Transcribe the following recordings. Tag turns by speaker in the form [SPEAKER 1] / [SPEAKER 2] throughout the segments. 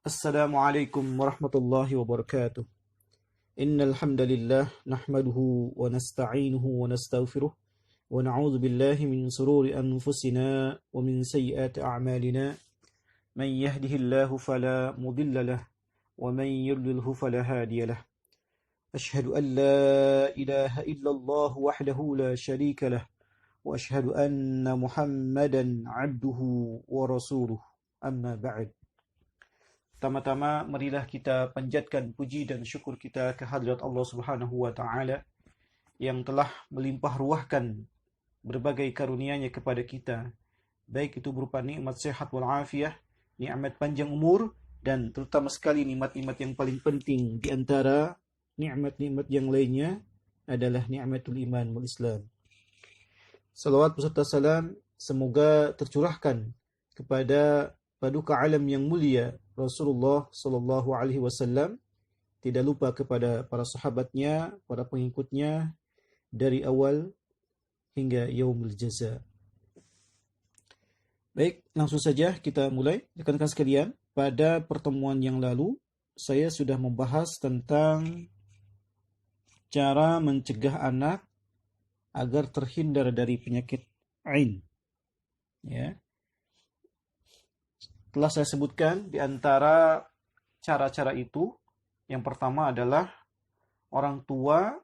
[SPEAKER 1] Assalamualaikum warahmatullahi wabarakatuh. Innal hamdalillah nahmaduhu wa nasta'inuhu wa nastaghfiruh wa na'udzu billahi min shururi anfusina wa min sayyiati a'malina. Man yahdihillahu fala mudilla lahu wa man yudlilhu fala hadiya lahu. Ashhadu an la ilaha illallah wahdahu la syarika lahu wa ashhadu anna Muhammadan 'abduhu wa rasuluh. Amma ba'd. Pertama-tama marilah kita panjatkan puji dan syukur kita kehadirat Allah Subhanahu wa taala yang telah melimpah ruahkan berbagai karunia-Nya kepada kita, baik itu berupa nikmat sehat wal afiah, nikmat panjang umur, dan terutama sekali nikmat-nikmat yang paling penting di antara nikmat-nikmat yang lainnya adalah nikmatul iman wal Islam. Salawat beserta salam semoga tercurahkan kepada paduka alam yang mulia Rasulullah sallallahu alaihi wasallam, tidak lupa kepada para sahabatnya, para pengikutnya dari awal hingga yaumul jaza. Baik, langsung saja kita mulai. Rekan-rekan sekalian, pada pertemuan yang lalu saya sudah membahas tentang cara mencegah anak agar terhindar dari penyakit ain. Ya. Telah saya sebutkan di antara cara-cara itu, yang pertama adalah orang tua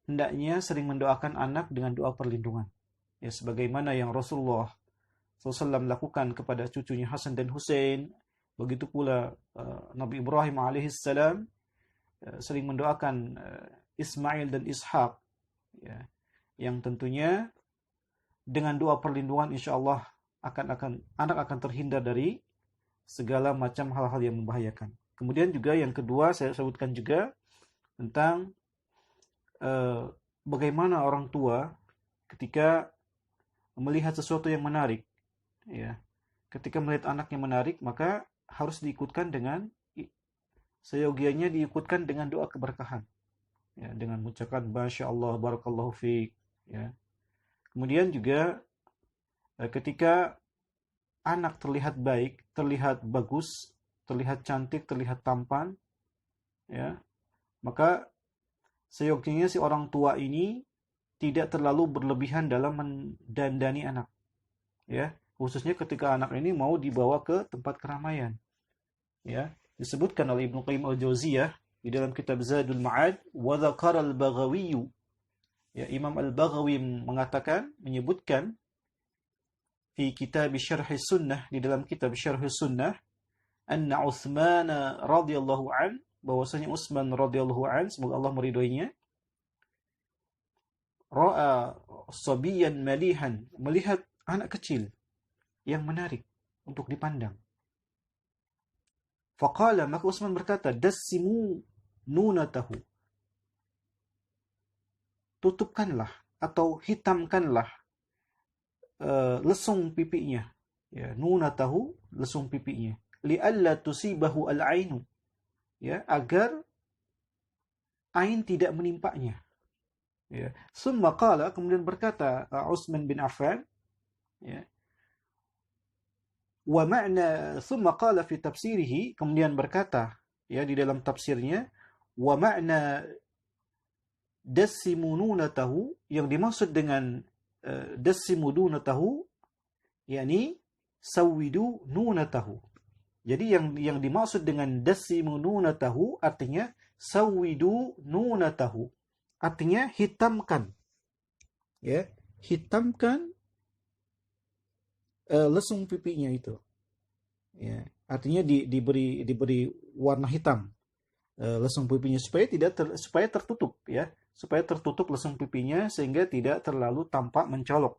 [SPEAKER 1] hendaknya sering mendoakan anak dengan doa perlindungan. Ya, sebagaimana yang Rasulullah SAW lakukan kepada cucunya Hasan dan Hussein, begitu pula Nabi Ibrahim alaihissalam sering mendoakan Ismail dan Ishak, ya, yang tentunya dengan doa perlindungan insya Allah anak akan terhindar dari segala macam hal-hal yang membahayakan. Kemudian juga yang kedua saya sebutkan juga tentang bagaimana orang tua ketika melihat sesuatu yang menarik, ya, ketika melihat anaknya menarik maka harus diikutkan dengan seyogianya diikutkan dengan doa keberkahan, ya, dengan mengucapkan Masya Allah, Barakallahu Fiik, ya. Kemudian juga ketika anak terlihat baik, terlihat bagus, terlihat cantik, terlihat tampan, ya, maka seyogianya si orang tua ini tidak terlalu berlebihan dalam mendandani anak, ya, khususnya ketika anak ini mau dibawa ke tempat keramaian, ya. Disebutkan oleh Ibnu Qayyim al-Jauziyah di dalam kitab Zadul Ma'ad, wa dzakara al-Baghawi, ya, Imam al-Baghawi menyebutkan fi kitab Syarh Sunnah, di dalam kitab Syarh Sunnah, anna Utsman radhiyallahu an, bahwasanya Utsman radhiyallahu an, semoga Allah meridhoinya, ra'a sabiyan malihan, melihat anak kecil yang menarik untuk dipandang. Faqala, maka Utsman berkata, dassimu nunatahu, tutupkanlah atau hitamkanlah lesung pipinya, ya, nunatahu, lesung pipinya, li'alla tusibahu al-ainu, ya, agar ain tidak menimpanya, ya. Summa qala, kemudian berkata Utsman bin Affan, ya, wa ma'na, summa qala fi tafsirihi, kemudian berkata, ya, di dalam tafsirnya, wa ma'na dassimu nunatahu, yang dimaksud dengan dassimu nunatahu yakni sawidu nunatahu. Jadi yang dimaksud dengan dassimu nunatahu artinya sawidu nunatahu, artinya hitamkan, ya, hitamkan lesung pipinya itu, ya, artinya diberi warna hitam lesung pipinya supaya tertutup, ya, supaya tertutup lesung pipinya sehingga tidak terlalu tampak mencolok,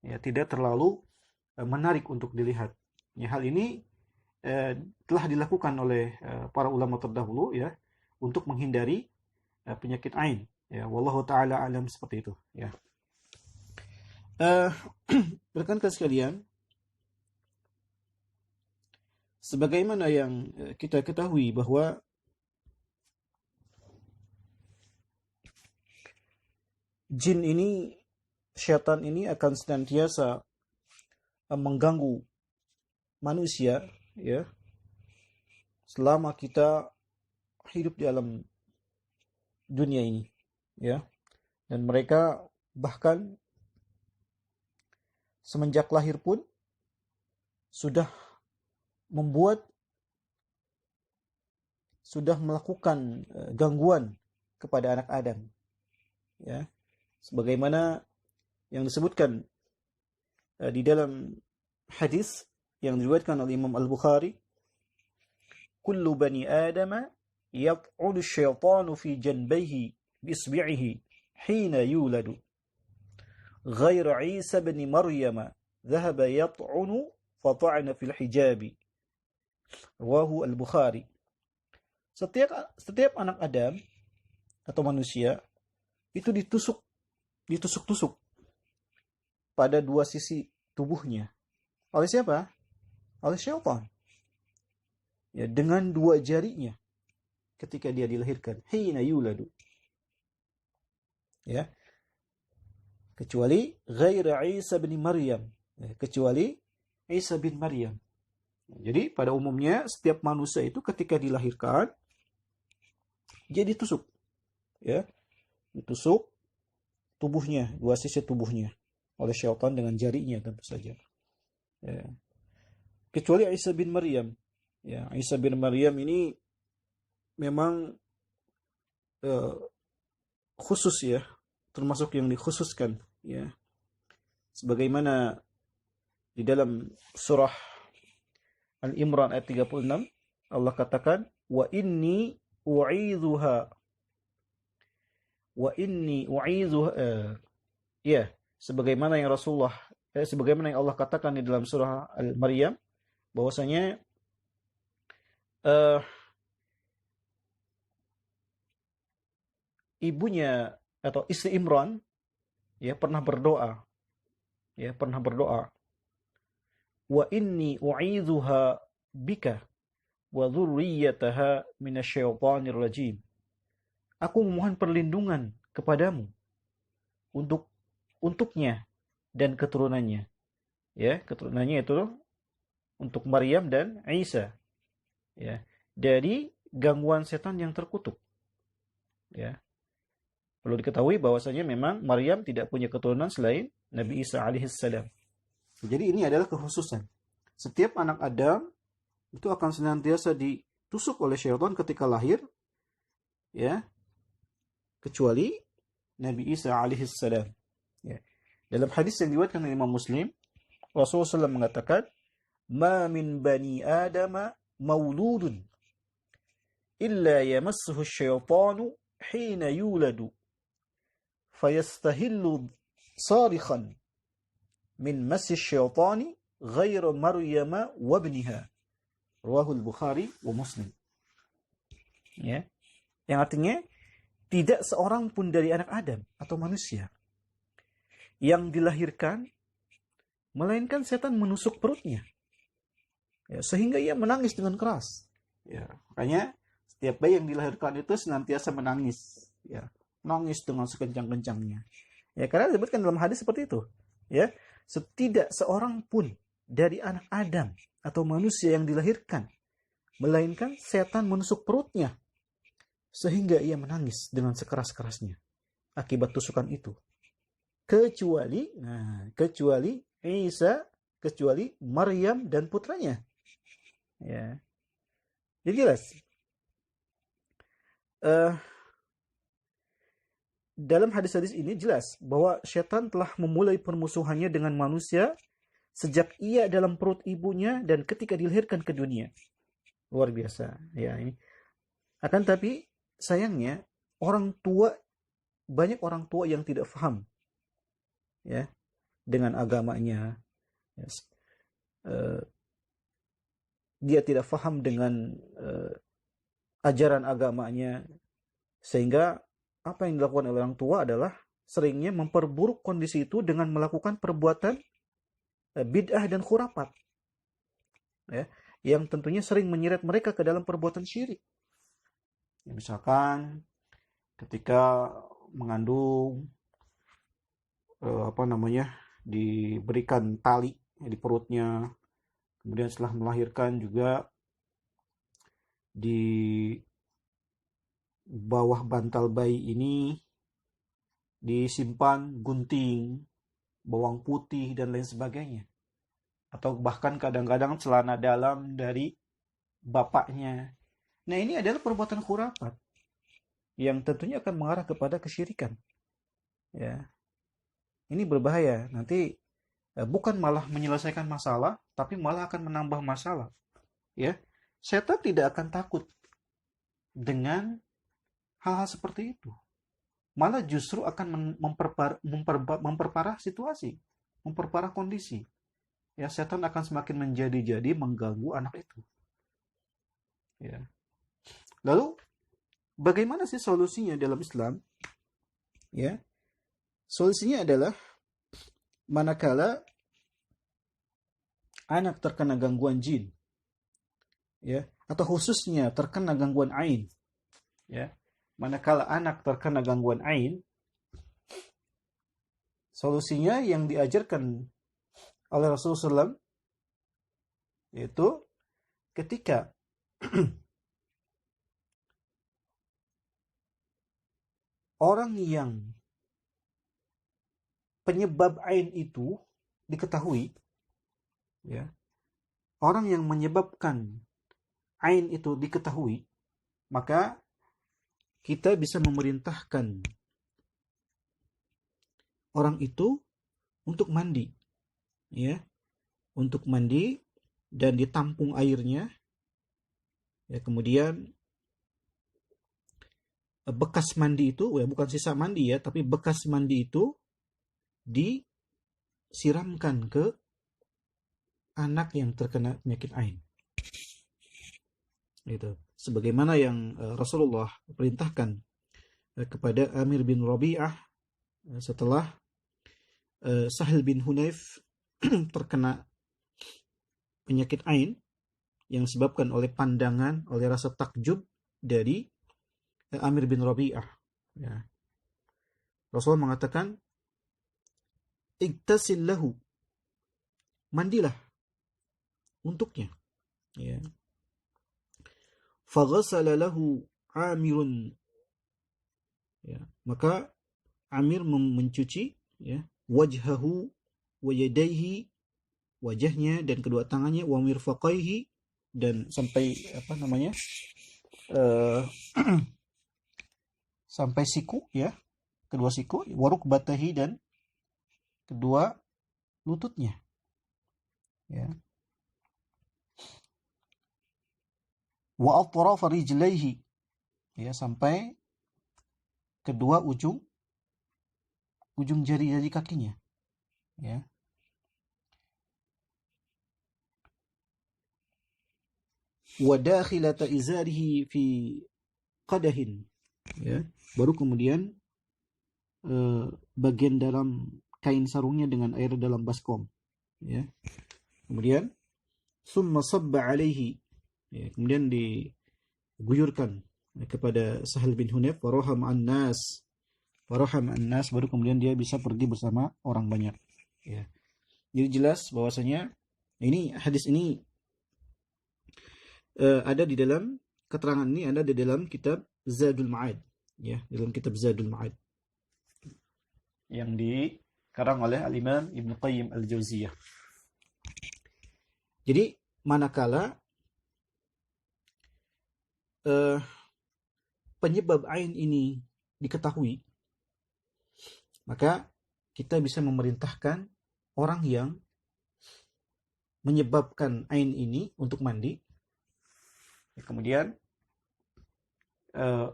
[SPEAKER 1] ya, tidak terlalu menarik untuk dilihat. Ya, hal ini telah dilakukan oleh para ulama terdahulu, ya, untuk menghindari penyakit ain, ya. Wallahu taala alam, seperti itu, ya. Rekan-rekan sekalian, sebagaimana yang kita ketahui bahwa jin ini, syaitan ini akan senantiasa mengganggu manusia, ya, selama kita hidup di alam dunia ini, ya. Dan mereka bahkan semenjak lahir pun sudah melakukan gangguan kepada anak Adam, ya. Sebagaimana yang disebutkan di dalam hadis yang diriwayatkan oleh Imam Al-Bukhari, kullu bani Adam yat'udu syaitanu fi janbayhi bisbi'ihi hina yuladu غير عيسى بن مريم ذهب يطعن فطعن في الحجاب رواه Al-Bukhari. Setiap anak Adam atau manusia itu ditusuk pada dua sisi tubuhnya. Oleh siapa? Oleh syaitan. Ya, dengan dua jarinya ketika dia dilahirkan. Hina yuladu. Ya. Kecuali ghaira Isa bin Maryam. Ya, kecuali Isa bin Maryam. Jadi pada umumnya setiap manusia itu ketika dilahirkan dia ditusuk. Ya. Ditusuk tubuhnya, dua sisi tubuhnya oleh syaitan dengan jarinya tentu saja. Ya. Kecuali Isa bin Maryam. Ya, Isa bin Maryam ini memang khusus, ya, termasuk yang dikhususkan, ya. Sebagaimana di dalam surah Al-Imran ayat 36 Allah katakan ya, sebagaimana yang sebagaimana yang Allah katakan di dalam surah Al-Maryam bahwasanya ibunya atau istri Imran pernah berdoa wa inni u'idzuha bika wa dzurriyyataha minasyaitonir rajim. Aku memohon perlindungan kepadamu untuknya dan keturunannya. Ya, keturunannya itu untuk Maryam dan Isa. Ya, dari gangguan setan yang terkutuk. Ya. Perlu diketahui bahwasanya memang Maryam tidak punya keturunan selain Nabi Isa alaihissalam. Jadi ini adalah kekhususan. Setiap anak Adam itu akan senantiasa ditusuk oleh syaitan ketika lahir, ya, kecuali Nabi Isa alaihissalam. Ya. Dalam hadis yang diriwayatkan oleh Imam Muslim, Rasulullah SAW mengatakan, "Ma min bani Adam mauludun illa yamassuhu syaitanu hina yuladu fayastahillu sarikhan min massi syaitani ghaira Maryam wa ibniha." Rawahu Al-Bukhari wa Muslim. Ya. Yang artinya tidak seorang pun dari anak Adam atau manusia yang dilahirkan melainkan setan menusuk perutnya. Ya, sehingga ia menangis dengan keras. Ya, makanya setiap bayi yang dilahirkan itu senantiasa menangis, ya, menangis dengan sekencang-kencangnya. Ya, karena disebutkan dalam hadis seperti itu, ya, tidak seorang pun dari anak Adam atau manusia yang dilahirkan melainkan setan menusuk perutnya sehingga ia menangis dengan sekeras-kerasnya akibat tusukan itu. Kecuali Isa, kecuali Maryam dan putranya. Ya. Jadi jelas. Dalam hadis-hadis ini jelas bahwa setan telah memulai permusuhannya dengan manusia sejak ia dalam perut ibunya dan ketika dilahirkan ke dunia. Luar biasa, ya ini. Akan tapi sayangnya banyak orang tua yang tidak paham, ya, dengan agamanya. Yes. Dia tidak paham dengan ajaran agamanya, sehingga apa yang dilakukan oleh orang tua adalah seringnya memperburuk kondisi itu dengan melakukan perbuatan bid'ah dan khurafat, ya, yang tentunya sering menyeret mereka ke dalam perbuatan syirik. Ya, misalkan ketika mengandung diberikan tali di perutnya, kemudian setelah melahirkan juga di bawah bantal bayi ini disimpan gunting, bawang putih, dan lain sebagainya. Atau bahkan kadang-kadang celana dalam dari bapaknya. Nah, ini adalah perbuatan khurafat yang tentunya akan mengarah kepada kesyirikan. Ya, ini berbahaya. Nanti bukan malah menyelesaikan masalah, tapi malah akan menambah masalah. Ya, setan tidak akan takut dengan hal-hal seperti itu. Malah justru akan memperparah situasi, memperparah kondisi. Ya, setan akan semakin menjadi-jadi mengganggu anak itu. Ya. Lalu bagaimana sih solusinya dalam Islam? Ya, solusinya adalah manakala anak terkena gangguan jin, ya, atau khususnya terkena gangguan ain, ya. Manakala anak terkena gangguan ain, solusinya yang diajarkan oleh Rasulullah SAW yaitu ketika orang yang penyebab ain itu diketahui, ya, orang yang menyebabkan ain itu diketahui, maka kita bisa memerintahkan orang itu untuk mandi, ya, untuk mandi dan ditampung airnya, ya, kemudian bekas mandi itu, ya, bukan sisa mandi ya, tapi bekas mandi itu disiramkan ke anak yang terkena penyakit ain. Itu sebagaimana yang Rasulullah perintahkan kepada Amir bin Rabi'ah setelah Sahil bin Hunayf terkena penyakit ain yang disebabkan oleh pandangan, oleh rasa takjub dari Amir bin Rabi'ah. Ya. Rasulullah mengatakan, "Igtasil lahu." Mandilah untuknya. Ya. Faghasala lahu Amirun. Ya. Maka Amir mencuci, ya, wajhahu wa yadayhi, wajahnya dan kedua tangannya, wa mirfaqaihi, dan sampai sampai siku, ya, kedua siku, wa rukbatahi, dan kedua lututnya, ya, wa atrafa rijlaihi, ya, sampai kedua ujung jari-jari kakinya, ya. Wa dakhilata izarihi fi qadahin, ya, baru kemudian bagian dalam kain sarungnya dengan air dalam baskom, ya. Kemudian summa sabba alaihi, ya, kemudian diguyurkan kepada Sahal bin Hunayf, waraham an-nas, baru kemudian dia bisa pergi bersama orang banyak, ya. Jadi jelas bahwasanya hadis ini ada di dalam keterangan ini, ada di dalam kitab Zadul Ma'ad, ya, dalam kitab Zadul Ma'ad yang dikarang oleh Al-Imam Ibn Qayyim Al-Jauziyah. Jadi manakala penyebab ain ini diketahui, maka kita bisa memerintahkan orang yang menyebabkan ain ini untuk mandi. Kemudian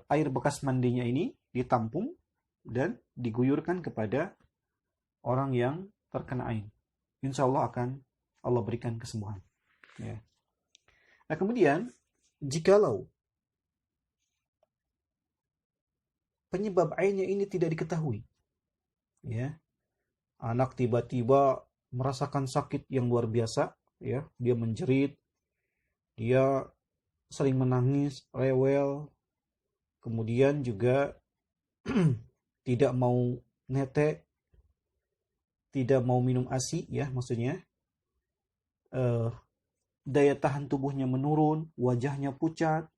[SPEAKER 1] air bekas mandinya ini ditampung dan diguyurkan kepada orang yang terkena ain. Insya Allah akan Allah berikan kesembuhan. Ya. Nah, kemudian jikalau penyebab ainnya ini tidak diketahui, ya, anak tiba-tiba merasakan sakit yang luar biasa, ya, dia menjerit, dia sering menangis, rewel, kemudian juga tidak mau netek, tidak mau minum ASI, ya, maksudnya daya tahan tubuhnya menurun, wajahnya pucat,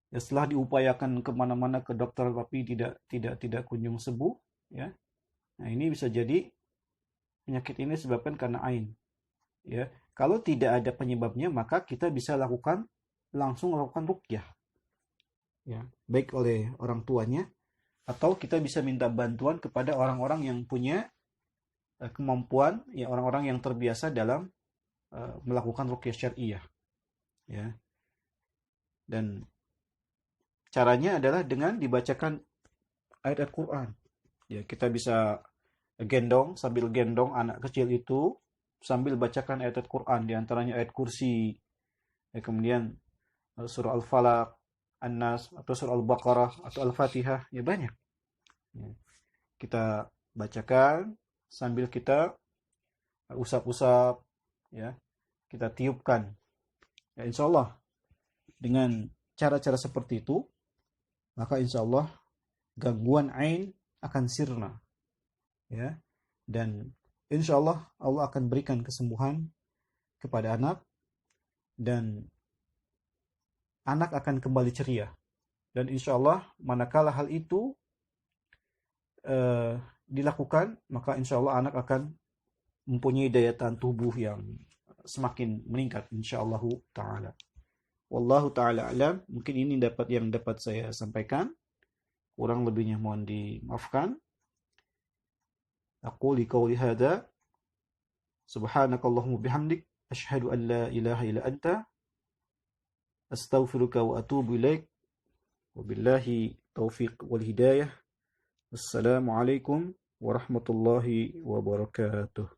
[SPEAKER 1] Ya, setelah diupayakan kemana-mana ke dokter tapi tidak kunjung sembuh, ya. Nah, ini bisa jadi penyakit ini disebabkan karena ain, ya. Kalau tidak ada penyebabnya, maka kita bisa langsung lakukan ruqyah, ya, baik oleh orang tuanya atau kita bisa minta bantuan kepada orang-orang yang punya kemampuan, ya, orang-orang yang terbiasa dalam melakukan ruqyah syar'iyah, ya. Dan caranya adalah dengan dibacakan ayat Al-Qur'an. Ya, kita bisa sambil gendong anak kecil itu sambil bacakan ayat Al-Qur'an, di antaranya ayat kursi, ya, kemudian surah Al-Falaq, An-Nas, atau surah Al-Baqarah, atau Al-Fatihah, ya banyak. Ya, kita bacakan sambil kita usap-usap, ya, kita tiupkan. Ya, insya Allah dengan cara-cara seperti itu, maka insya Allah gangguan ain akan sirna, ya, dan insya Allah Allah akan berikan kesembuhan kepada anak, dan anak akan kembali ceria. Dan insya Allah manakala hal itu dilakukan, maka insya Allah anak akan mempunyai daya tahan tubuh yang semakin meningkat insya Allah ta'ala. Wallahu ta'ala alam. Mungkin ini yang dapat saya sampaikan. Kurang lebihnya mohon dimaafkan. Aku liqauli hadza subhanakallahumma bihamdik asyhadu an la ilaha illa anta astaghfiruka wa atubu ilaik. Wabillahi taufiq wal hidayah. Assalamualaikum warahmatullahi wabarakatuh.